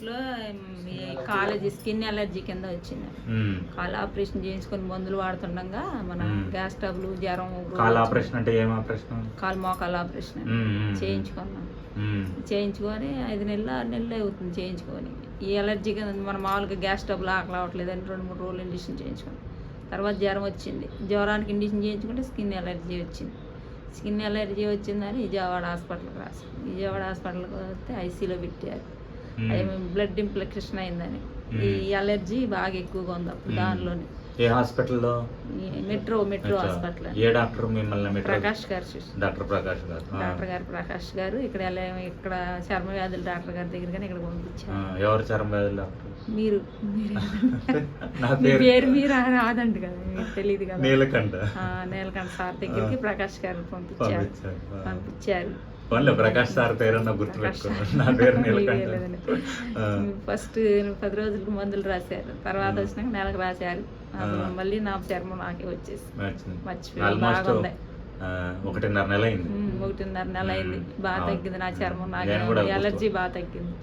లో ఈ college skin allergy కింద వచ్చింది. కాలు ఆపరేషన్ చేయించుకొని మందులు వాడుతుండగా మన గ్యాస్ ట్రబుల్ జ్వరం. కాలు ఆపరేషన్ అంటే ఏం ఆపరేషన్? కాలు మోకాలు ఆపరేషన్ చేయించుకున్నాం. చేయించుకొని 5 నెలలు 6 నెలలు అవుతుంది చేయించుకొని. ఈ ఎలర్జీ కింద మన మామూలుగా గ్యాస్ ట్రబుల్ ఆకలి అవ్వట్లేదని 2-3 రోజులు ఇండిషన్ చేయించుకున్నాం. తర్వాత జ్వరం వచ్చింది. జ్వరానికి ఇండిషన్ చేయించుకుంటే స్కిన్ ఎలర్జీ వచ్చింది. స్కిన్ ఎలర్జీ వచ్చిందని విజయవాడ హాస్పిటల్కి రాశారు. విజయవాడ హాస్పిటల్కి వస్తే ఐసీలో పెట్టారు. అది బ్లడ్ ఇన్ఫెక్షన్ అయిందని. ఈ ఎలర్జీ బాగా ఎక్కువగా ఉంది అప్పుడు దానిలోనే. ఏ హాస్పిటల్లో? Metro hospital. ఏ డాక్టర్ మిమ్మల్ని? ప్రకాష్ గారు. డాక్టర్ ప్రకాష్ గారు. ప్రకాష్ గారు ఇక్కడ చర్మ వ్యాధుల డాక్టర్ గారి దగ్గర ఇక్కడ పంపించారు. ఎవరు చర్మ వ్యాధుల డాక్టర్? మీరు మీరు రాదండి కదా, మీకు తెలియదు కదా. నీలకంఠ సార్ దగ్గరికి ప్రకాష్ గారు పంపించారు. ప్రకాష్ సార్ పేరు గుర్తుపెట్టుకున్నాను. నా పేరు ఫస్ట్ 10 రోజులకు మందులు రాశారు. తర్వాత వచ్చినాక నెలకు రాశారు. మళ్ళీ నా చర్మం నాకే వచ్చేసి మర్చిపోయి బాగుంది. 1.5 నెల అయింది. 1.5 నెల అయింది. బాగా తగ్గింది నా చర్మం. నాకు ఎలర్జీ బాగా తగ్గింది.